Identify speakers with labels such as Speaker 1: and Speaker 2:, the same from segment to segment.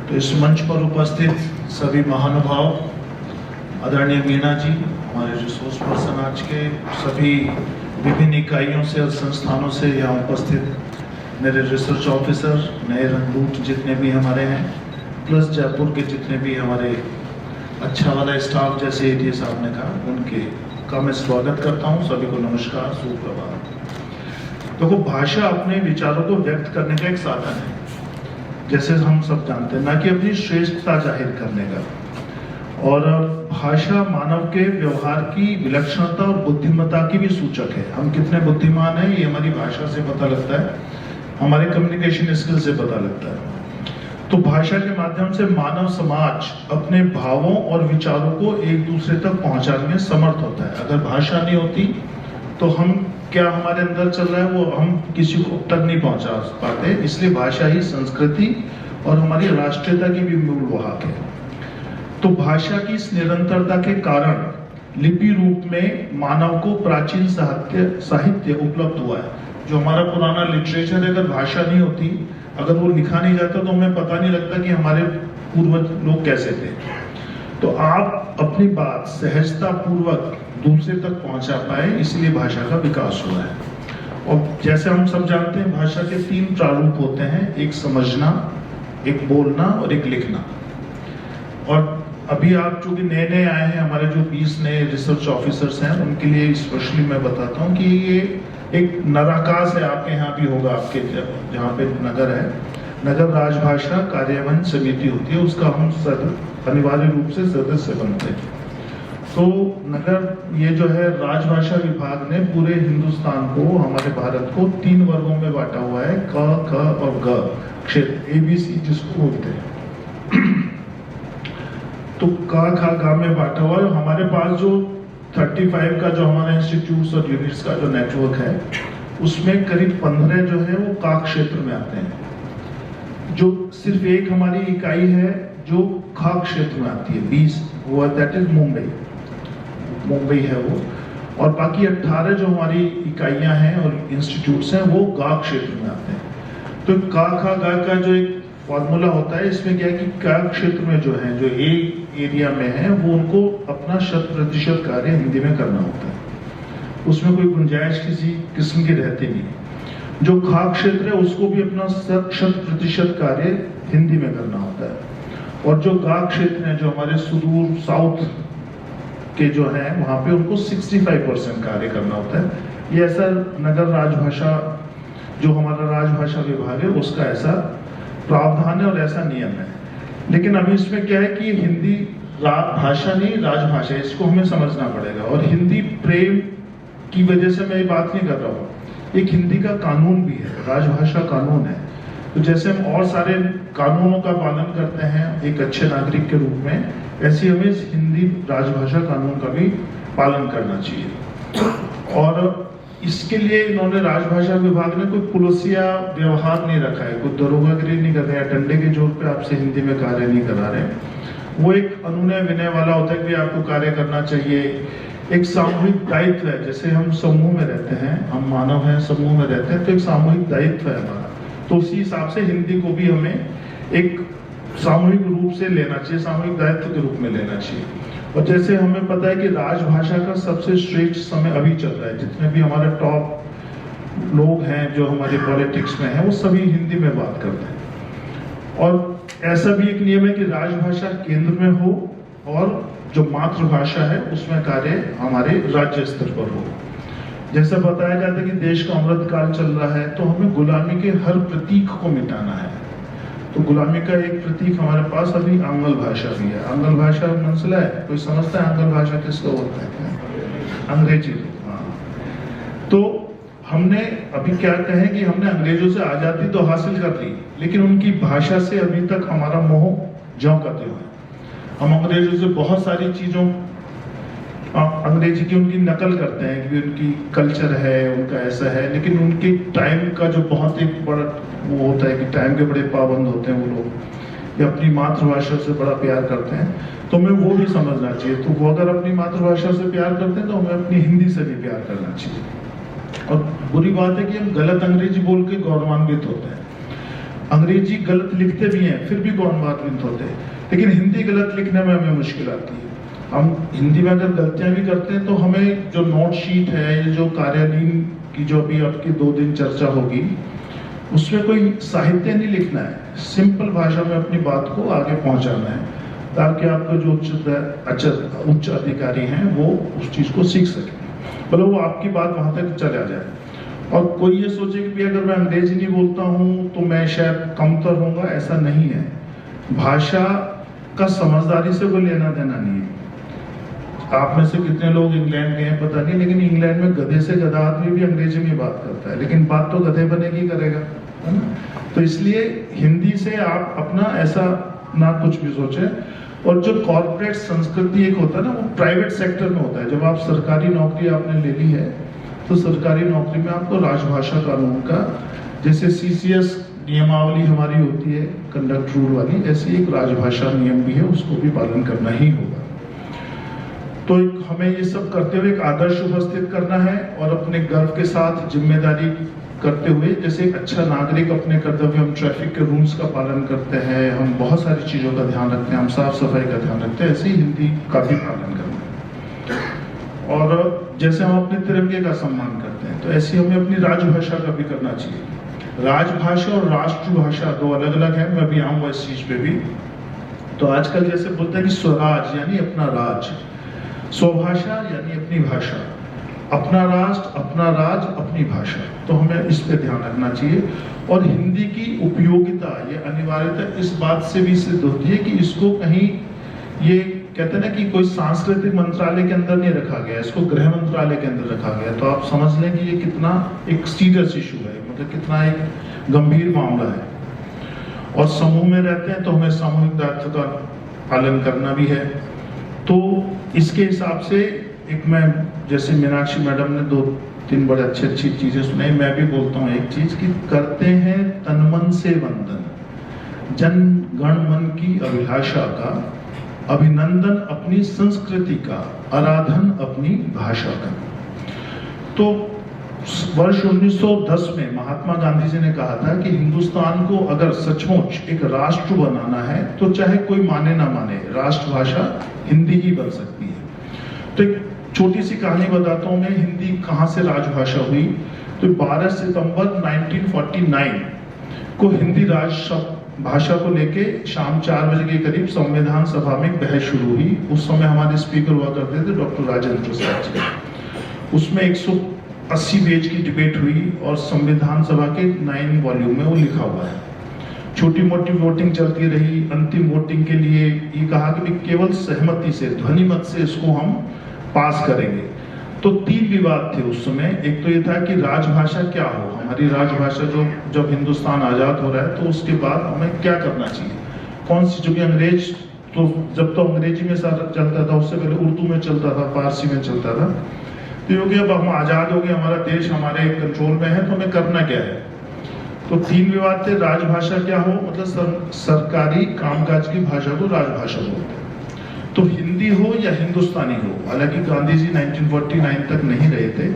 Speaker 1: तो इस मंच पर उपस्थित सभी महानुभाव, आदरणीय मीणा जी, हमारे रिसोर्स पर्सन आज के, सभी विभिन्न इकाइयों से और संस्थानों से यहाँ उपस्थित मेरे रिसर्च ऑफिसर, नए रंगदूत जितने भी हमारे हैं, प्लस जयपुर के जितने भी हमारे अच्छा वाला स्टाफ, जैसे एडीए साहब ने कहा, उनके का मैं स्वागत करता हूँ। सभी को नमस्कार, सुप्रभात। देखो, भाषा अपने विचारों को व्यक्त करने का एक साधन है, जैसे हम सब जानते हैं, ना कि अपनी श्रेष्ठता जाहिर करने का। और भाषा मानव के व्यवहार की विलक्षणता और बुद्धिमत्ता की भी सूचक है। हम कितने बुद्धिमान हैं ये हमारी भाषा से पता लगता है, हमारे कम्युनिकेशन स्किल से पता लगता है। तो भाषा के माध्यम से मानव समाज अपने भावों और विचारों को एक दूसरे तक पहुंचाने में समर्थ होता है। अगर भाषा नहीं होती तो हम क्या हमारे अंदर चल रहा है वो हम किसी को तक नहीं पहुंचा पाते। इसलिए भाषा ही संस्कृति और हमारी राष्ट्रीयता की भी मूल वाहक है। तो भाषा की इस निरंतरता के कारण लिपि रूप में मानव को प्राचीन साहित्य उपलब्ध हुआ है। जो हमारा पुराना लिटरेचर है, अगर भाषा नहीं होती, अगर वो लिखा नहीं जाता, तो हमें पता नहीं लगता कि हमारे पूर्वज लोग कैसे थे। तो आप अपनी बात सहजता पूर्वक दूसरे तक पहुंचा पाए, इसलिए भाषा का विकास हुआ है। और जैसे हम सब जानते हैं, भाषा के 3 प्रारूप होते हैं, एक समझना, एक बोलना और एक लिखना। और अभी आप चूंकि नए नए आए हैं, हमारे जो 20 नए रिसर्च ऑफिसर्स हैं, उनके लिए स्पेशली मैं बताता हूँ कि ये एक नराकाश है। आपके यहाँ भी होगा, आपके जहाँ पे नगर है, नगर राजभाषा कार्यान्वयन समिति होती है, उसका हम अनिवार्य रूप से सदस्य बनते हैं। तो नगर ये जो है राजभाषा विभाग ने पूरे हिंदुस्तान को, हमारे भारत को 3 वर्गों में बांटा हुआ है, क, ख और ग क्षेत्र, ABC जिसको बोलते हैं। तो क, ख, ग में बांटा हुआ है। हमारे पास जो 35 का जो हमारा इंस्टीट्यूट्स और यूनिट्स का जो नेटवर्क है, उसमें करीब 15 जो है वो का क्षेत्र में आते हैं। जो सिर्फ एक हमारी इकाई है जो खा क्षेत्र में आती है, 20 वो, दैट इज मुंबई है वो। और बाकी 18 जो हमारी इकाइयां हैं और इंस्टीट्यूट्स हैं वो गा क्षेत्र में आते हैं। तो का, खा, गा का जो एक फॉर्मूला होता है, इसमें क्या है कि का क्षेत्र में जो है, जो एक एरिया में है, वो उनको अपना 100% कार्य हिंदी में करना होता है। उसमें कोई गुंजाइश किसी किस्म की रहती नहीं। जो खा क्षेत्र है उसको भी अपना 100% कार्य हिंदी में करना होता है। और जो गा क्षेत्र है, जो हमारे सुदूर साउथ के जो है, वहां पे उनको 65% कार्य करना होता है। ये ऐसा नगर राजभाषा, जो हमारा राजभाषा विभाग है, उसका ऐसा प्रावधान है और ऐसा नियम है। लेकिन अभी इसमें क्या है कि हिंदी भाषा नहीं, राजभाषा, इसको हमें समझना पड़ेगा। और हिंदी प्रेम की वजह से मैं ये बात नहीं कर रहा हूँ, एक हिंदी का कानून भी है, राजभाषा कानून है। तो जैसे हम और सारे कानूनों का पालन करते हैं एक अच्छे नागरिक के रूप में, ऐसे हमें हिंदी राजभाषा कानून का भी पालन करना चाहिए। और इसके लिए इन्होंने, राजभाषा विभाग ने कोई पुलिसिया व्यवहार नहीं रखा है, कोई दरोगागिरी नहीं कर रहे हैं, डंडे के जोर पे आपसे हिंदी में कार्य नहीं करा रहे। वो एक अनुनय विनय वाला होता है कि आपको कार्य करना चाहिए। एक सामूहिक दायित्व है, जैसे हम समूह में रहते हैं, हम मानव हैं, समूह में रहते हैं, तो एक सामूहिक दायित्व है हमारा। तो उसी हिसाब से हिंदी को भी हमें एक सामूहिक रूप से लेना चाहिए, सामूहिक दायित्व के रूप में लेना चाहिए। और जैसे हमें पता है कि राजभाषा का सबसे श्रेष्ठ समय अभी चल रहा है, जितने भी हमारे टॉप लोग हैं जो हमारे पॉलिटिक्स में हैं, वो सभी हिंदी में बात करते हैं। और ऐसा भी एक नियम है कि राजभाषा केंद्र में हो और जो मातृभाषा है उसमें कार्य हमारे राज्य स्तर पर हो। जैसा बताया जाता है कि देश का अमृत काल चल रहा है, तो हमें गुलामी के हर प्रतीक को मिटाना है। तो गुलामी का एक प्रतीक हमारे पास अभी आंग्ल भाषा भी है। आंग्ल भाषा मसला है, कोई समझता है आंग्ल भाषा किसको बोलते हैं? अंग्रेजी। हाँ, तो हमने अभी क्या कहें कि हमने अंग्रेजों से आजादी तो हासिल कर ली, लेकिन उनकी भाषा से अभी तक हमारा मोह ज्यों का त्यों है। हम अंग्रेजों से बहुत सारी चीजों, अंग्रेजी की उनकी नकल करते हैं कि उनकी कल्चर है, उनका ऐसा है, लेकिन उनके टाइम का जो बहुत एक बड़ा वो होता है कि टाइम के बड़े पाबंद होते हैं वो लोग, या अपनी मातृभाषा से बड़ा प्यार करते हैं। तो हमें वो भी समझना चाहिए। तो वो अगर अपनी मातृभाषा से प्यार करते हैं तो हमें अपनी हिंदी से भी प्यार करना चाहिए। और बुरी बात है कि हम गलत अंग्रेजी बोल के गौरवान्वित होते हैं। अंग्रेजी गलत लिखते भी हैं फिर भी गौरवान्वित होते हैं, लेकिन हिंदी गलत लिखने में हमें मुश्किल आती है। हम हिंदी में अगर गलतियां भी करते हैं तो हमें जो नोट शीट है या जो कार्यालयीन की जो अभी आपकी 2 दिन चर्चा होगी उसमें कोई साहित्य नहीं लिखना है, सिंपल भाषा में अपनी बात को आगे पहुंचाना है ताकि आपके जो उच्च अधिकारी हैं वो उस चीज को सीख सके, मतलब वो आपकी बात वहां तक चला जाए। और कोई ये सोचे कि अगर मैं अंग्रेजी नहीं बोलता हूं तो मैं शायद कमतर होऊंगा, ऐसा नहीं है। भाषा का समझदारी से कोई लेना देना नहीं है। आप में से कितने लोग इंग्लैंड गए हैं पता नहीं, लेकिन इंग्लैंड में गधे से गधा आदमी भी अंग्रेजी में बात करता है, लेकिन बात तो गधे बने की करेगा, है ना। तो इसलिए हिंदी से आप अपना ऐसा ना कुछ भी सोचे। और जो कॉर्पोरेट संस्कृति एक होता है ना, वो प्राइवेट सेक्टर में होता है। जब आप सरकारी नौकरी आपने ले ली है तो सरकारी नौकरी में आपको राजभाषा कानून का, जैसे सीसीएस नियमावली हमारी होती है कंडक्ट रूल वाली, ऐसी एक राजभाषा नियम भी है, उसको भी पालन करना ही होगा। तो हमें ये सब करते हुए एक आदर्श उपस्थित करना है और अपने गर्व के साथ जिम्मेदारी करते हुए, जैसे एक अच्छा नागरिक अपने कर्तव्य, हम ट्रैफिक के रूल्स का पालन करते हैं, हम बहुत सारी चीजों का ध्यान रखते हैं, हम साफ सफाई का ध्यान रखते हैं, ऐसे ही हिंदी का भी पालन करना है। और जैसे हम अपने तिरंगे का सम्मान करते हैं तो ऐसे हमें अपनी राजभाषा का भी करना चाहिए। राजभाषा और राष्ट्रभाषा 2 अलग अलग है, मैं भी आऊंगा इस चीज पे भी। तो आजकल जैसे बोलते हैं कि स्वराज यानी अपना राज, स्वभाषा यानी अपनी भाषा, अपना राष्ट्र, अपना राज, अपनी भाषा। तो हमें इस पे ध्यान रखना चाहिए। और हिंदी की उपयोगिता, ये अनिवार्यता इस बात से भी सिद्ध होती है कि इसको कहीं, ये कहते हैं ना कि कोई सांस्कृतिक मंत्रालय के अंदर नहीं रखा गया, इसको गृह मंत्रालय के अंदर रखा गया। तो आप समझ लें कि ये कितना एक सीरियस इशू है, मतलब कितना एक गंभीर मामला है। और समूह में रहते हैं तो हमें सामूहिक दायित्व का पालन करना भी है। तो इसके हिसाब से एक, मैं जैसे मीनाक्षी मैडम ने 2-3 बड़े अच्छी चीजें सुनाई, मैं भी बोलता हूँ एक चीज कि करते हैं तन मन से वंदन, जन गण मन की अभिलाषा का, अभिनंदन अपनी संस्कृति का, आराधन अपनी भाषा का। तो वर्ष 1910 में महात्मा गांधी जी ने कहा था कि हिंदुस्तान को अगर सचमुच एक राष्ट्र बनाना है तो चाहे कोई माने ना माने, राष्ट्रभाषा हिंदी ही बन सकती है। तो एक छोटी सी कहानी बताता हूं मैं, हिंदी कहां से राजभाषा हुई। तो 12 सितंबर 1949 को हिंदी भाषा को लेके शाम 4 बजे के करीब संविधान सभा में बहस शुरू हुई। उस समय हमारे स्पीकर हुआ करते थे डॉक्टर राजेंद्र प्रसाद जी। उसमें 180 पेज की डिबेट हुई और संविधान सभा के 9 वॉल्यूम में वो लिखा हुआ है। छोटी मोटी वोटिंग चलती रही। अंतिम वोटिंग के लिए ये कहा कि केवल सहमति से, ध्वनि मत से इसको हम पास करेंगे। तो 3 विवाद थे उस समय। एक तो ये था कि राजभाषा क्या हो, हमारी राजभाषा जो जब हिंदुस्तान आजाद हो रहा है तो उसके बाद हमें क्या करना चाहिए, कौन सी, जो कि अंग्रेज, तो जब तो अंग्रेजी में सारा चलता था, उससे पहले उर्दू में चलता था, फारसी में चलता था। तो ये अब हम आजाद हो गए, हमारा देश हमारे कंट्रोल में है, तो हमें करना क्या है। तो 3 विवाद थे। राजभाषा क्या हो, मतलब सरकारी कामकाज की भाषा को राजभाषा बोलते हैं। तो हिंदी हो या हिंदुस्तानी हो। हालांकि गांधी जी 1949 तक नहीं रहे थे,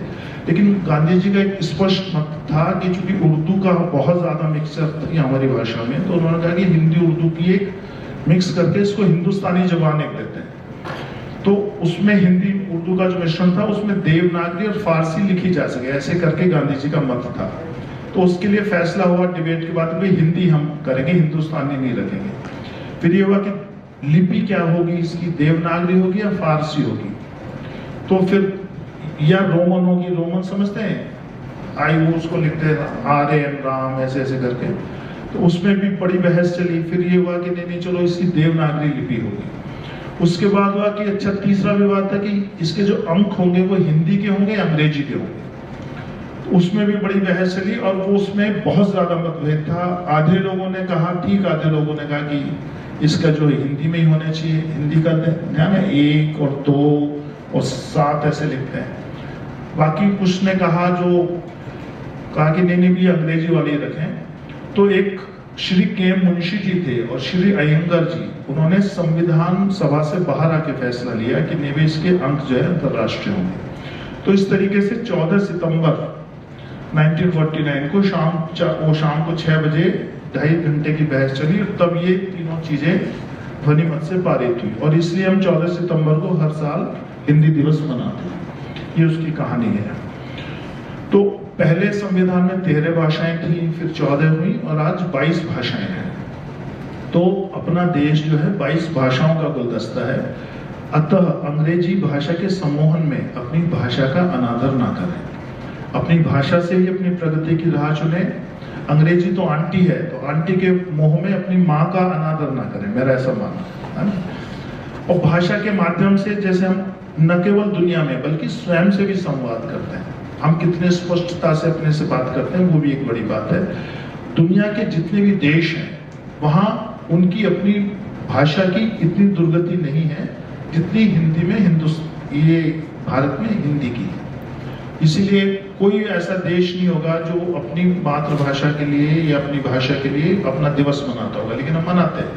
Speaker 1: लेकिन गांधी जी का एक स्पष्ट मत था कि चूंकि उर्दू का बहुत ज्यादा मिक्सर थी हमारी भाषा में, तो उन्होंने कहा कि हिंदी उर्दू की एक मिक्स करके इसको हिंदुस्तानी जबान एक देते हैं। तो उसमें हिंदी उर्दू का जो मिश्रण था उसमें देवनागरी और फारसी लिखी जा सके, ऐसे करके गांधी जी का मत था। तो उसके लिए फैसला हुआ डिबेट के बाद में, हिंदी हम करेंगे, हिंदुस्तानी नहीं रखेंगे। फिर ये हुआ कि लिपि क्या होगी इसकी, देवनागरी होगी या फारसी होगी। तो फिर या रोमन होगी, रोमन समझते हैं, उसको लिखते हैं RAM राम, ऐसे ऐसे करके। तो उसमें भी बड़ी बहस चली। फिर ये हुआ कि नहीं चलो इसकी देवनागरी लिपि होगी। उसके बाद हुआ कि अच्छा, तीसरा विवाद था कि इसके जो अंक होंगे वो हिंदी के होंगे या अंग्रेजी के होंगे। तो उसमें भी बड़ी बहस चली और वो उसमें बहुत ज्यादा मतभेद था। आधे लोगों ने कहा ठीक, आधे लोगों ने कहा कि इसका जो हिंदी में ही होना चाहिए। हिंदी का ध्यान है 1 और 2 और 7 ऐसे लिखते हैं। बाकी कुछ ने कहा कि नहीं भी अंग्रेजी वाली रखें। तो एक श्री के मुंशी जी थे और श्री अयंगर जी, उन्होंने संविधान सभा से बाहर आके फैसला लिया कि नहीं इसके अंक जो है अंतरराष्ट्रीय होंगे। तो इस तरीके से 14 सितंबर 1949 को शाम को 6 बजे 2.5 घंटे की बहस चली और तब ये तीनों चीजें ध्वनिमत से पारित हुई और इसलिए हम 14 सितंबर को हर साल हिंदी दिवस मनाते हैं। ये उसकी कहानी है। तो पहले संविधान में 13 भाषाएं थी, फिर 14 हुई और आज 22 भाषाएं हैं। तो अपना देश जो है 22 भाषाओं का गुलदस्ता है। अतः अंग्रेजी भाषा के सम्मोहन में अपनी भाषा का अनादर ना करें। अपनी भाषा से ही अपनी प्रगति की राह चुने। अंग्रेजी तो आंटी है, तो आंटी के मोह में अपनी माँ का अनादर ना करें, मेरा ऐसा मानना है ना। और भाषा के माध्यम से जैसे हम न केवल दुनिया में बल्कि स्वयं से भी संवाद करते हैं। हम कितने स्पष्टता से अपने से बात करते हैं वो भी एक बड़ी बात है। दुनिया के जितने भी देश हैं वहाँ उनकी अपनी भाषा की इतनी दुर्गति नहीं है जितनी हिंदी में ये भारत में हिंदी की है। इसीलिए कोई ऐसा देश नहीं होगा जो अपनी मातृभाषा के लिए या अपनी भाषा के लिए अपना दिवस मनाता होगा, लेकिन हम मनाते हैं।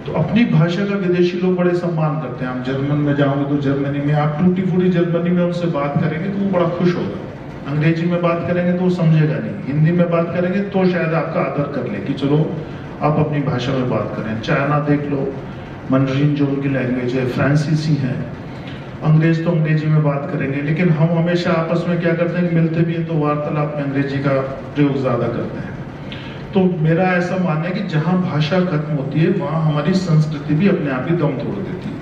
Speaker 1: तो अपनी भाषा का विदेशी लोग बड़े सम्मान करते हैं। आप जर्मन में जाओगे तो जर्मनी में आप टूटी फूटी जर्मनी में उनसे बात करेंगे तो वो बड़ा खुश होगा। अंग्रेजी में बात करेंगे तो वो समझेगा नहीं, हिंदी में बात करेंगे तो शायद आपका आदर कर ले कि चलो आप अपनी भाषा में बात करें। चाइना देख लो, मंडरीन जो उनकी लैंग्वेज है, फ्रांसीसी है। अंग्रेज तो अंग्रेजी में बात करेंगे, लेकिन हम हमेशा आपस में क्या करते हैं कि मिलते भी हैं तो वार्तालाप में अंग्रेजी का प्रयोग ज्यादा करते हैं। तो मेरा ऐसा मानना है कि जहां भाषा खत्म होती है वहां हमारी संस्कृति भी अपने आप ही दम तोड़ देती है।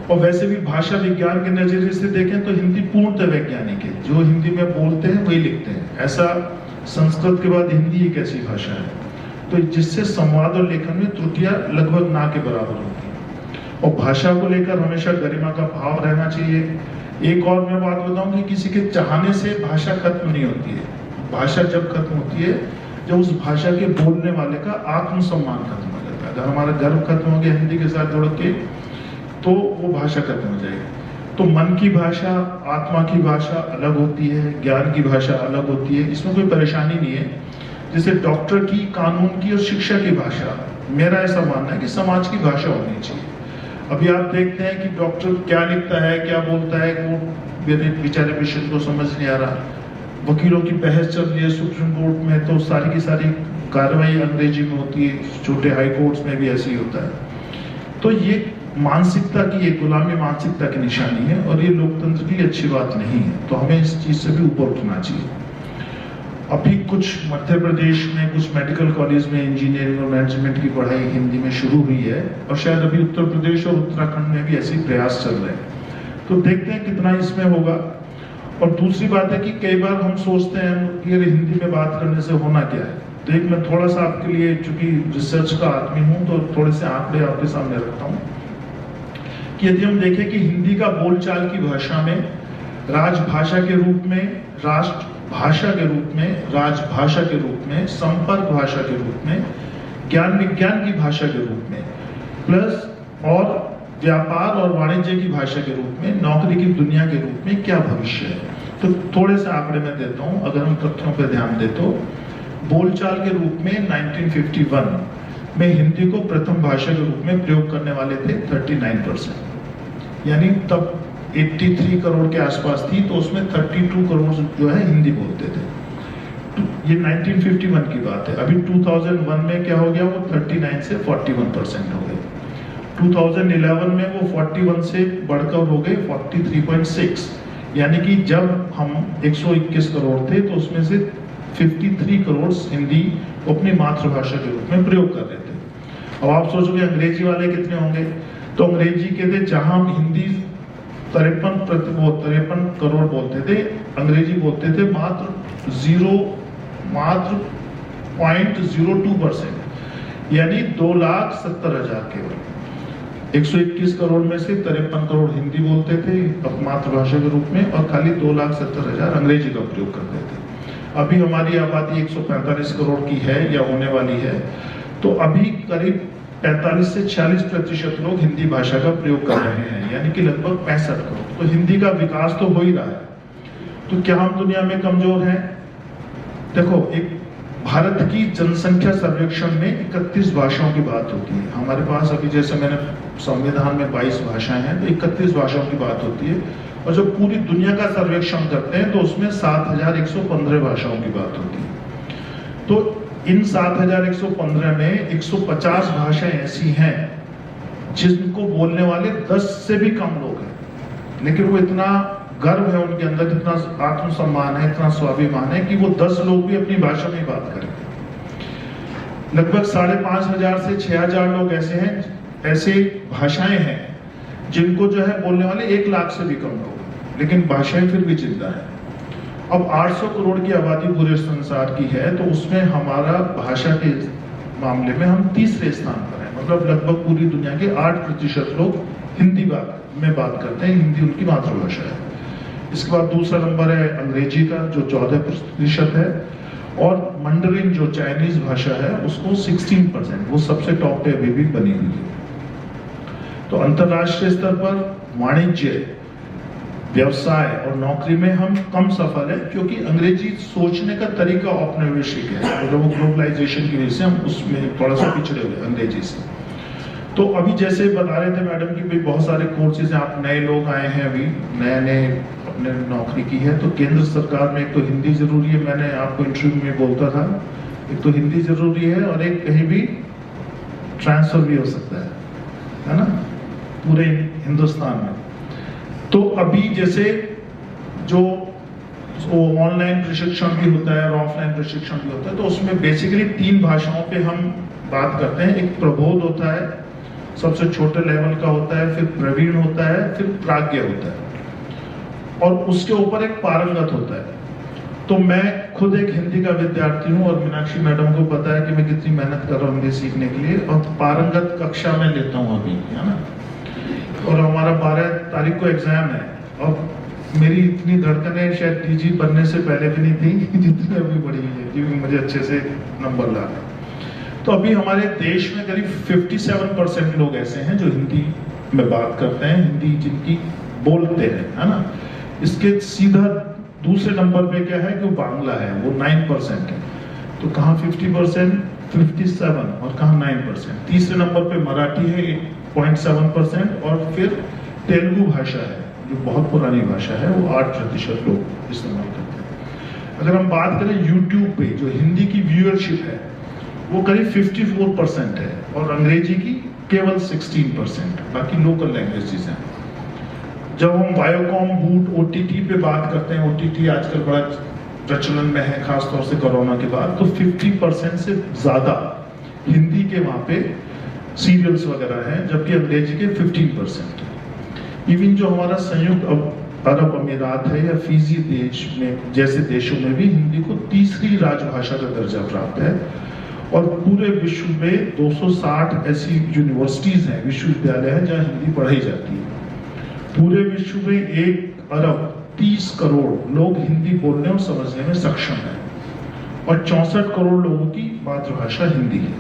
Speaker 1: और वैसे भी भाषा विज्ञान के नजरिए से देखें तो हिंदी पूर्णतः वैज्ञानिक है। जो हिंदी में बोलते हैं वही लिखते हैं। ऐसा संस्कृत के बाद हिंदी एक ऐसी भाषा है तो जिससे संवाद और लेखन में त्रुटियां लगभग ना के बराबर होती हैं। और भाषा को लेकर हमेशा गरिमा का भाव रहना चाहिए। एक और मैं बात बताऊं कि किसी के चाहने से भाषा खत्म नहीं होती है। भाषा जब खत्म होती है जब उस भाषा के बोलने वाले का आत्मसम्मान खत्म हो जाता है। अगर हमारा गर्व खत्म हो गया हिंदी के साथ जुड़ के तो वो भाषा खत्म हो जाएगी। तो मन की भाषा, आत्मा की भाषा अलग होती है, ज्ञान की भाषा अलग होती है, इसमें कोई परेशानी नहीं है। जैसे डॉक्टर की, कानून की और शिक्षा की भाषा, मेरा ऐसा मानना है कि समाज की भाषा होनी चाहिए। अभी आप देखते हैं कि डॉक्टर क्या लिखता है, क्या बोलता है, वो मेरे बेचारे पेशेंट को समझ नहीं आ रहा। वकीलों की बहस चल रही है सुप्रीम कोर्ट में तो सारी की सारी कार्रवाई अंग्रेजी में होती है। छोटे हाई कोर्ट्स में भी ऐसे ही होता है। तो ये मानसिकता की, एक गुलामी मानसिकता की निशानी है और ये लोकतंत्र की अच्छी बात नहीं है। तो हमें इस चीज से भी ऊपर उठना चाहिए। अभी कुछ मध्य प्रदेश में कुछ मेडिकल कॉलेज में इंजीनियरिंग और मैनेजमेंट की पढ़ाई हिंदी में शुरू हुई है और शायद अभी उत्तर प्रदेश और उत्तराखंड में भी ऐसे प्रयास चल रहे हैं। तो देखते हैं कितना इसमें होगा। और दूसरी बात है कि कई बार हम सोचते हैं कि हिंदी में बात करने से होना क्या है। तो एक मैं थोड़ा सा आपके लिए, चूंकि रिसर्च का आदमी हूं तो थोड़े से आंकड़े आपके सामने रखता हूं कि यदि हम देखें कि हिंदी का बोलचाल की भाषा में, राजभाषा के रूप में, राष्ट्र भाषा के रूप में, राजभाषा के रूप में, संपर्क भाषा के रूप में, ज्ञान विज्ञान की भाषा के रूप में, प्लस और व्यापार और वाणिज्य की भाषा के रूप में, नौकरी की दुनिया के रूप में क्या भविष्य है। तो थोड़े से आंकड़े मैं देता हूं। अगर हम तथ्यों पर ध्यान दें तो बोलचाल के रूप में 1951 में हिंदी को प्रथम भाषा के रूप में प्रयोग करने वाले थे 39%, यानी तब 83 करोड़ के आसपास थी तो उसमें 32 करोड़ जो है हिंदी बोलते थे। ये 1951 की बात है। अभी 2001 में क्या हो गया, वो 39 से 41% हो गए। 2011 में वो 41 से बढ़कर हो गए 43.6, यानी कि जब हम 121 करोड़ थे तो उसमें से 53 करोड़ हिंदी को अपनी मातृभाषा के रूप में प्रयोग कर रहे थे। अब आप सोचोगे अंग्रेजी वाले कितने होंगे, तो अंग्रेजी के थे जहां हम हिंदी 53 करोड़ बोलते थे, अंग्रेजी बोलते थे मात्र 0.02%, यानी 2,70,000 केवल। 121 करोड़ में से 53 करोड़ हिंदी बोलते थे मातृभाषा के रूप में और खाली 2,70,000 अंग्रेजी का प्रयोग करते थे। अभी हमारी आबादी 145 करोड़ की है या होने वाली है, तो अभी करीब 45 से 46% लोग हिंदी भाषा का प्रयोग कर रहे हैं, यानी कि लगभग 65 करोड़। तो हिंदी का विकास तो हो ही रहा है। तो क्या हम दुनिया में कमजोर हैं? देखो, एक भारत की जनसंख्या सर्वेक्षण में 31 भाषाओं की बात होती है। हमारे पास अभी जैसे मैंने संविधान में 22 भाषाएं हैं तो 31 भाषाओं की बात होती है। और जब पूरी दुनिया का सर्वेक्षण करते हैं तो उसमें 7,115 भाषाओं की बात होती है। तो इन 7115 में 150 भाषाएं ऐसी हैं जिनको बोलने वाले 10 से भी कम लोग हैं, लेकिन वो इतना गर्व है उनके अंदर, इतना आत्मसम्मान है, इतना स्वाभिमान है कि वो 10 लोग भी अपनी भाषा में बात करेंगे। लगभग 5500 से 6000 लोग ऐसे हैं, ऐसे भाषाएं हैं जिनको जो है बोलने वाले 1 लाख से भी कम लोग, लेकिन भाषाएं फिर भी जिंदा है। अब 800 करोड़ की आबादी पूरे संसार की है, तो उसमें हमारा भाषा के मामले में हम तीसरे स्थान पर हैं। मतलब लगभग पूरी दुनिया के 8% लोग हिंदी में बात करते हैं, हिंदी उनकी मातृभाषा है। इसके बाद दूसरा नंबर है अंग्रेजी का जो 14% है, और मंडरिन जो चाइनीज भाषा है उसको 16%, वो सबसे टॉप पे अभी भी बनी हुई है। तो अंतरराष्ट्रीय स्तर पर वाणिज्य, व्यवसाय और नौकरी में हम कम सफल है, क्योंकि अंग्रेजी सोचने का तरीका औपनिवेशिक है, मतलब वो ग्लोबलाइजेशन की वजह से हम उसमें थोड़ा सा पिछड़े हुए अंग्रेजी से। तो अभी जैसे बता रहे थे मैडम कि भाई बहुत सारे कोर्सेज हैं, आप नए लोग आए हैं, अभी नए अपने नौकरी की है, तो केंद्र सरकार में एक तो हिंदी जरूरी है, मैंने आपको इंटरव्यू में बोलता था, एक तो हिंदी जरूरी है और एक कहीं भी ट्रांसफर भी हो सकता है ना, पूरे हिंदुस्तान में। तो अभी जैसे जो ऑनलाइन प्रशिक्षण भी होता है और ऑफलाइन प्रशिक्षण भी होता है, तो उसमें बेसिकली 3 भाषाओं पे हम बात करते हैं। एक प्रबोध होता है, सबसे छोटे लेवल का होता है, फिर प्रवीण होता है, फिर प्राज्ञ होता है, और उसके ऊपर एक पारंगत होता है। तो मैं खुद एक हिंदी का विद्यार्थी हूँ और मीनाक्षी मैडम को पता है कि मैं कितनी मेहनत कर रहा हूँ हिंदी सीखने के लिए, और पारंगत कक्षा में लेता हूँ अभी, है ना। और हमारा 12 तारीख को एग्जाम है, और मेरी इतनी धड़कनें शायद डीजी बनने से पहले भी नहीं थी जितनी अभी बढ़ी है, क्योंकि मुझे अच्छे से नंबर लाना। तो अभी हमारे देश में करीब 57% लोग ऐसे हैं जो हिंदी में बात करते हैं, हिंदी जिनकी बोलते हैं, है ना। इसके सीधा दूसरे नंबर पे क्या है कि वो बांग्ला है, वो 9% है। तो कहाँ 50%, 57 और कहाँ 9%। तीसरे नंबर पे मराठी है 8.7%, और फिर तेलुगु भाषा है जो बहुत पुरानी भाषा है, वो 8% लोग इस्तेमाल करते हैं। अगर हम बात करें यूट्यूब पे जो हिंदी की व्यूअरशिप है वो करीब 54% है, और अंग्रेजी की केवल 16%, बाकी लोकल लैंग्वेजेस हैं। जब हम वायोकॉम, बूट, OTT पे बात करते हैं, OTT आजकल बड़ा प्रचलन में है खासतौर से कोरोना के बाद, तो 50% से ज्यादा हिंदी के वहां पे सीरियल्स वगैरह हैं, जबकि अंग्रेजी के 15%। इवन जो हमारा संयुक्त अरब अमीरात है या फिजी देश में जैसे देशों में भी हिंदी को तीसरी राजभाषा का दर्जा प्राप्त है, और पूरे विश्व में 260 ऐसी यूनिवर्सिटीज हैं, विश्वविद्यालय हैं जहां हिंदी पढ़ाई जाती है। पूरे विश्व में 1 अरब 30 करोड़ लोग हिंदी बोलने और समझने में सक्षम हैं, और 64 करोड़ लोगों की मातृभाषा हिंदी है।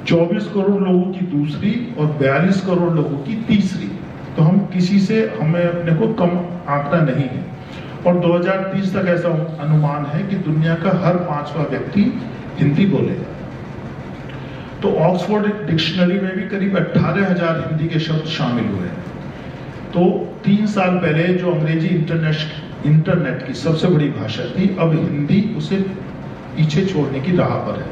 Speaker 1: 24 करोड़ लोगों की दूसरी और 42 करोड़ लोगों की तीसरी। तो हम किसी से, हमें अपने को कम आंकड़ा नहीं है, और 2030 तक ऐसा अनुमान है कि दुनिया का हर 5वां व्यक्ति हिंदी बोलेगा। तो ऑक्सफोर्ड डिक्शनरी में भी करीब 18,000 हिंदी के शब्द शामिल हुए हैं। तो 3 साल पहले जो अंग्रेजी इंटरनेट की सबसे बड़ी भाषा थी, अब हिंदी उसे पीछे छोड़ने की राह पर है,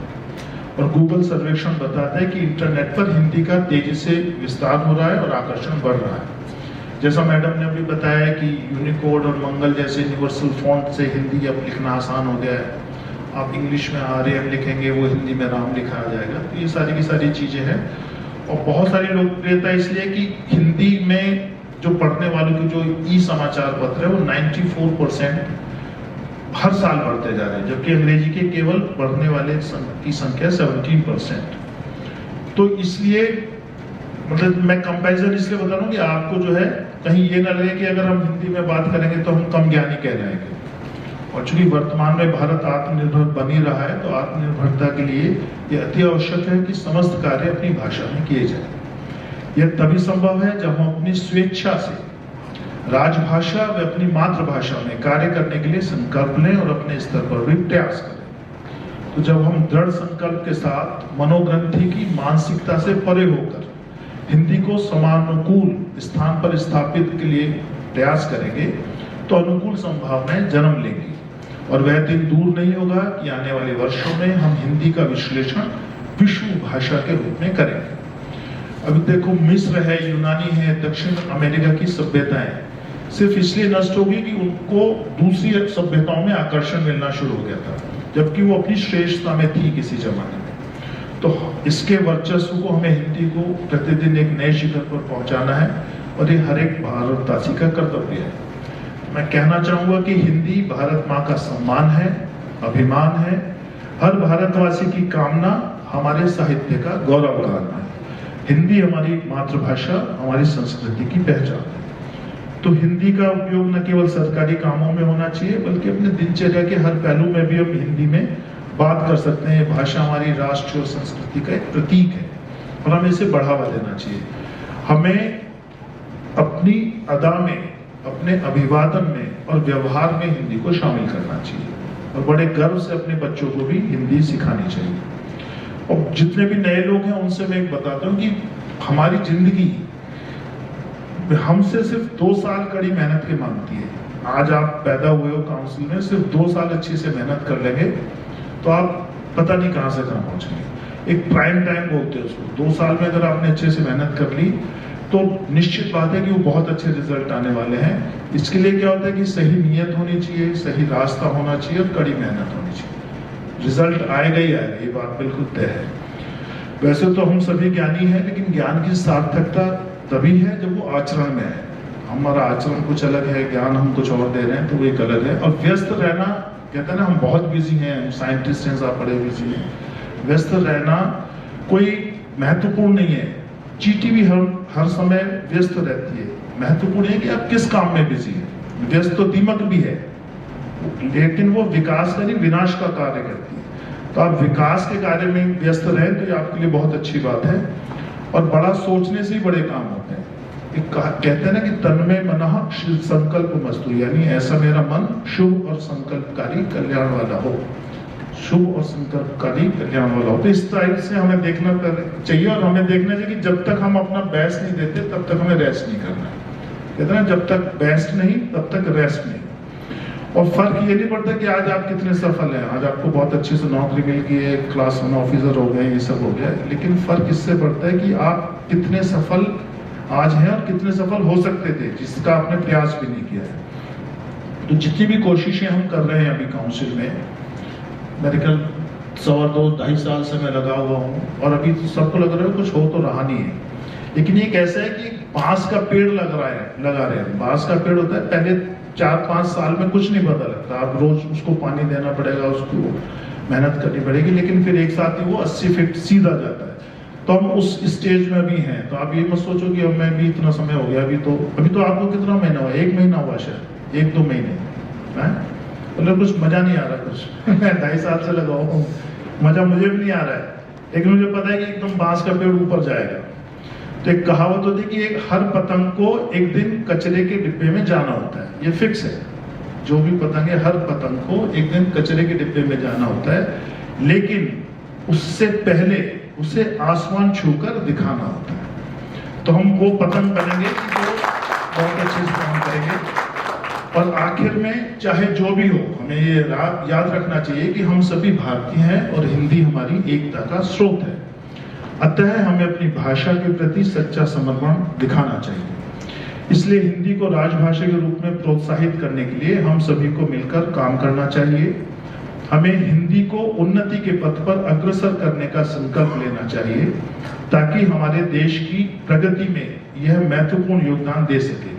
Speaker 1: और गूगल सर्वेक्षण बताता है कि इंटरनेट पर हिंदी का तेजी से विस्तार हो रहा है और आकर्षण बढ़ रहा है। जैसा मैडम ने अभी बताया कि यूनिकोड और मंगल जैसे यूनिवर्सल फॉन्ट से हिंदी अब लिखना आसान हो गया है। आप इंग्लिश में आर्यन लिखेंगे, वो हिंदी में राम लिखा आ जाएगा। तो ये सारी की सारी चीजें हैं, और बहुत सारी लोकप्रियता इसलिए कि हिंदी में जो पढ़ने वालों की जो समाचार पत्र है वो 94% हर साल बढ़ते जा रहे हैं, जबकि अंग्रेजी के केवल पढ़ने वाले की संख्या 17%। तो इसलिए मतलब मैं कंपैरिजन इसलिए बता रहा हूँ कि आपको जो है कहीं ये ना लगे कि अगर हम हिंदी में बात करेंगे तो हम कम ज्ञानी कह रहे हैं। और चूंकि वर्तमान में भारत आत्मनिर्भर बन ही रहा है, तो आत्मनिर्भरता के लिए ये अति आवश्यक है कि समस्त कार्य अपनी भाषा में किए जाए। यह तभी संभव है जब हम अपनी स्वेच्छा से राजभाषा व अपनी मातृभाषा में कार्य करने के लिए संकल्प लें और अपने स्तर पर भी प्रयास करें। तो जब हम दृढ़ संकल्प के साथ मनोग्रंथि की मानसिकता से परे होकर हिंदी को समानुकूल स्थान पर स्थापित के लिए प्रयास करेंगे, तो अनुकूल संभावनाएं जन्म लेंगी, और वह दिन दूर नहीं होगा कि आने वाले वर्षों में हम हिंदी का विश्लेषण विश्व भाषा के रूप में करेंगे। अभी देखो, मिस्र है, यूनानी है, दक्षिण अमेरिका की सभ्यताएं सिर्फ इसलिए नष्ट हो गई कि उनको दूसरी सभ्यताओं में आकर्षण मिलना शुरू हो गया था, जबकि वो अपनी श्रेष्ठता में थी किसी जमाने में। तो इसके वर्चस्व को हमें हिंदी को प्रतिदिन एक नए शिखर पर पहुंचाना है और ये हर एक भारतवासी का कर्तव्य है। मैं कहना चाहूंगा कि हिंदी भारत माँ का सम्मान है, अभिमान है, हर भारतवासी की कामना, हमारे साहित्य का गौरव गान है। हिंदी हमारी मातृभाषा, हमारी संस्कृति की पहचान है। तो हिंदी का उपयोग न केवल सरकारी कामों में होना चाहिए, बल्कि अपने दिनचर्या के हर पहलू में भी हम हिंदी में बात कर सकते हैं। भाषा हमारी राष्ट्र और संस्कृति का एक प्रतीक है और हमें इसे बढ़ावा देना चाहिए। हमें अपनी अदा में, अपने अभिवादन में और व्यवहार में हिंदी को शामिल करना चाहिए और बड़े गर्व से अपने बच्चों को भी हिंदी सिखानी चाहिए। और जितने भी नए लोग हैं उनसे मैं एक बताता हूँ कि हमारी जिंदगी हमसे सिर्फ 2 साल कड़ी मेहनत के मांगती है। आज आप पैदा हुए हो काउंसिल में, सिर्फ 2 साल अच्छे से मेहनत कर लेंगे तो आप पता नहीं कहां से कहां पहुंचेंगे। एक प्राइम टाइम बोलते हैं उसको। 2 साल में अगर आपने अच्छे से मेहनत कर ली तो निश्चित बात है कि वो बहुत अच्छे रिजल्ट आने वाले हैं। इसके लिए क्या होता है कि सही नीयत होनी चाहिए, सही रास्ता होना चाहिए और कड़ी मेहनत होनी चाहिए। रिजल्ट आएगा ही आएगा, ये बात बिल्कुल तय है। वैसे तो हम सभी ज्ञानी हैं, लेकिन ज्ञान की सार्थकता तभी है जब वो आचरण में है। हमारा आचरण कुछ अलग है, ज्ञान हम कुछ और दे रहे हैं, तो वो एक अलग है। और व्यस्त रहना, कहते हैं ना, हम बहुत बिजी हैं, साइंटिस्ट हैं, आप बड़े बिजी हैं। व्यस्त रहना कोई महत्वपूर्ण नहीं है। चींटी भी हर समय व्यस्त रहती है। महत्वपूर्ण है कि आप किस काम में बिजी हैं। व्यस्त तो दीमक भी है, लेकिन वो विकास का नहीं, विनाश का कार्य करती है। तो आप विकास के कार्य में व्यस्त रहें तो ये आपके लिए बहुत अच्छी बात है। और बड़ा सोचने से ही बड़े काम होते हैं। कहते हैं ना कि तन्मय मनः संकल्प मस्तु, यानी ऐसा मेरा मन शुभ और संकल्पकारी कल्याण वाला हो, शुभ और संकल्पकारी कल्याण वाला हो। तो इस तरह से हमें देखना चाहिए और हमें देखना चाहिए कि जब तक हम अपना बेस्ट नहीं देते तब तक हमें रेस्ट नहीं करना है। कहते हैं ना, जब तक बेस्ट नहीं तब तक रेस्ट नहीं। और फर्क ये नहीं पड़ता कि आज आप कितने सफल हैं, आज आपको बहुत अच्छे से नौकरी मिल गई है, क्लास 1 ऑफिसर हो गए, ये सब हो गया, लेकिन फर्क इससे पड़ता है कि आप कितने सफल आज हैं और कितने सफल हो सकते थे, जिसका आपने प्रयास भी नहीं किया है। तो जितनी भी कोशिशें हम कर रहे हैं अभी काउंसिल में, मेरे ख्याल 2.5 साल से मैं लगा हुआ हूँ और अभी तो सबको लग रहा है कुछ हो तो रहा नहीं है। लेकिन ये कैसा है कि बांस का पेड़ लगा रहे हैं। बांस का पेड़ होता है, पहले 4-5 साल में कुछ नहीं पता लगता, आप रोज उसको पानी देना पड़ेगा, उसको मेहनत करनी पड़ेगी, लेकिन फिर एक साथ ही वो 80 फीट सीधा जाता है। तो हम उस स्टेज में भी हैं। तो आप ये मत सोचो कि अब मैं भी इतना समय हो गया, अभी तो आपको कितना महीना हुआ, 1 महीना हुआ शायद, 1-2 महीने, मतलब कुछ मजा नहीं आ रहा कुछ। मैं 2.5 साल से लगा हूँ, मजा मुझे भी नहीं आ रहा है, लेकिन मुझे पता है कि एकदम बांस का पेड़ ऊपर जाएगा। तो एक कहावत होती है कि एक हर पतंग को एक दिन कचरे के डिब्बे में जाना होता है, ये फिक्स है। जो भी पतंग है, हर पतंग को एक दिन कचरे के डिब्बे में जाना होता है, लेकिन उससे पहले उसे आसमान छूकर दिखाना होता है। तो हम वो पतंग बनेंगे जो बहुत अच्छे से काम करेंगे। और आखिर में चाहे जो भी हो, हमें ये याद रखना चाहिए कि हम सभी भारतीय हैं और हिंदी हमारी एकता का स्रोत है। अतः हमें अपनी भाषा के प्रति सच्चा समर्पण दिखाना चाहिए। इसलिए हिंदी को राजभाषा के रूप में प्रोत्साहित करने के लिए हम सभी को मिलकर काम करना चाहिए। हमें हिंदी को उन्नति के पथ पर अग्रसर करने का संकल्प लेना चाहिए, ताकि हमारे देश की प्रगति में यह महत्वपूर्ण योगदान दे सके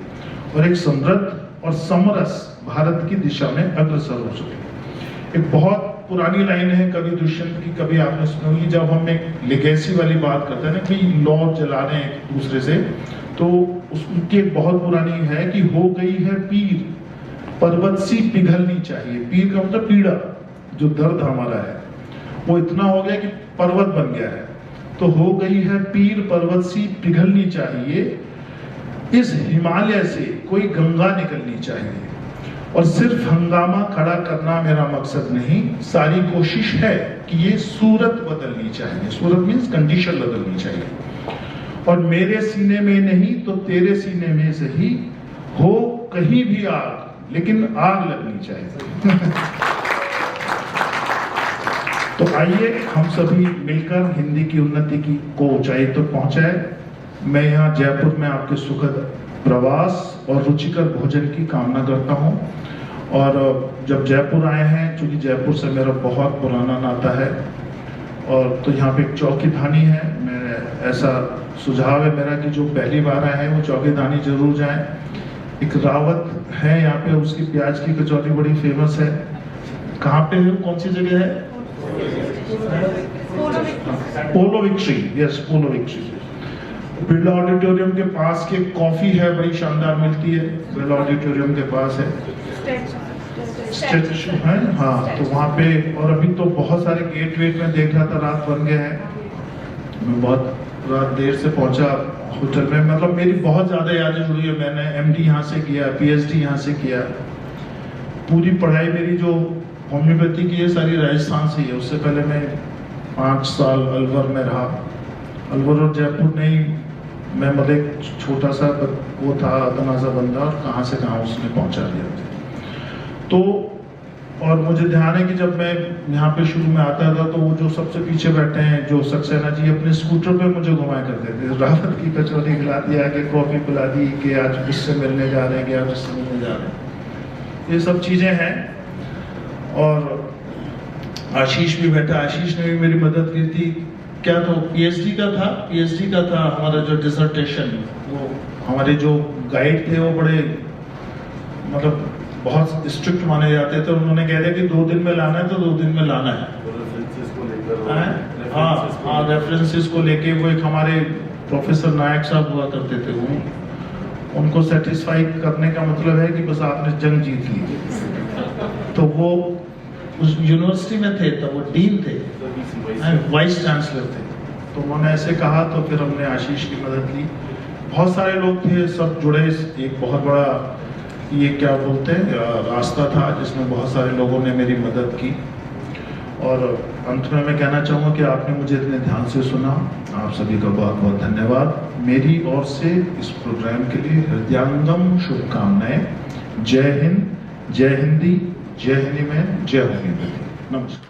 Speaker 1: और एक समृद्ध और समरस भारत की दिशा में अग्रसर हो सके। एक बहुत पुरानी लाइन है कवि दुष्यंत की, कभी आपने सुनी होगी, जब हम एक लेगेसी वाली बात करते हैं ना कि लौ जला रहे हैं एक दूसरे से, तो उनकी एक बहुत पुरानी है कि हो गई है पीर पर्वत सी पिघलनी चाहिए। पीर का मतलब पीड़ा, जो दर्द हमारा है वो इतना हो गया कि पर्वत बन गया है। तो हो गई है पीर पर्वत सी पिघलनी चाहिए, इस हिमालय से कोई गंगा निकलनी चाहिए। और सिर्फ हंगामा खड़ा करना मेरा मकसद नहीं, सारी कोशिश है कि ये सूरत बदलनी चाहिए। सूरत मीन्स कंडीशन बदलनी चाहिए। और मेरे सीने में नहीं तो तेरे सीने में सही हो कहीं भी आग, लेकिन आग लगनी चाहिए।
Speaker 2: तो आइए हम सभी मिलकर हिंदी की उन्नति की को ऊंचाई तक पहुंचाए। मैं यहाँ जयपुर में आपके सुखद प्रवास और रुचिकर भोजन की कामना करता हूँ। और जब जयपुर आए हैं, चूंकि जयपुर से मेरा बहुत पुराना नाता है, और तो यहाँ पे एक चौकीधानी है। मैं ऐसा सुझाव है मेरा कि जो पहली बार आए हैं वो चौकीधानी जरूर जाएं। एक रावत है यहाँ पे, उसकी प्याज की कचौरी बड़ी फेमस है। कहाँ पे है, कौन सी जगह है? पोलो विक्ट्री, यस पोलो विक्ट्री। बिरला ऑडिटोरियम के पास के कॉफी है, बड़ी शानदार मिलती है, बिरला ऑडिटोरियम के पास है। स्टैचू है, हाँ, तो वहाँ पे। और अभी तो बहुत सारे गेट वेट में देख रहा था, रात बन गए हैं। मैं बहुत रात देर से पहुंचा होटल में, मतलब मेरी बहुत ज्यादा यादें जुड़ी है। मैंने एमडी यहाँ से किया, पीएचडी यहाँ से किया। पूरी पढ़ाई मेरी जो होम्योपैथी की है सारी राजस्थान से ही है। उससे पहले मैं 5 साल अलवर में रहा। अलवर और जयपुर नहीं, मैं मतलब एक छोटा सा वो था, अतना सा बंदा, और कहाँ से कहाँ उसने पहुंचा दिया था। तो और मुझे ध्यान है कि जब मैं यहाँ पे शुरू में आता था तो वो जो सबसे पीछे बैठे हैं, जो सक्सेना जी, अपने स्कूटर पे मुझे घुमाया करते थे। रावत की कचौरी खिला दिया, कि कॉफी पिला दी, कि आज इससे मिलने जा रहे हैं, कि आज इससे मिलने जा रहे हैं। ये सब चीजें हैं। और आशीष भी बैठा, आशीष ने भी मेरी मदद की थी। क्या तो पीएचडी का था हमारा जो डिसर्टेशन। वो हमारे जो गाइड थे वो बड़े मतलब बहुत स्ट्रिक्ट माने जाते थे। उन्होंने कह दिया कि 2 दिन में लाना है तो 2 दिन में लाना है। हाँ, रेफरेंसेस को लेके वो एक हमारे प्रोफेसर नायक साहब हुआ करते थे, वो उनको सेटिस्फाई करने का मतलब है कि बस आपने जंग जीत ली। तो वो उस यूनिवर्सिटी में थे, तब वो डीन थे, वाइस चांसलर थे। तो उन्होंने ऐसे कहा, तो फिर हमने आशीष की मदद ली। बहुत सारे लोग थे, सब जुड़े। एक बहुत बड़ा ये क्या बोलते हैं रास्ता था, जिसमें बहुत सारे लोगों ने मेरी मदद की। और अंत में मैं कहना चाहूँगा कि आपने मुझे इतने ध्यान से सुना। आप सभी का बहुत बहुत धन्यवाद। मेरी ओर से इस प्रोग्राम के लिए हृदयांगम शुभकामनाएं। जय हिंद, जय हिंदी, जय हिंदी में, जय होम्योपैथी। नमस्कार।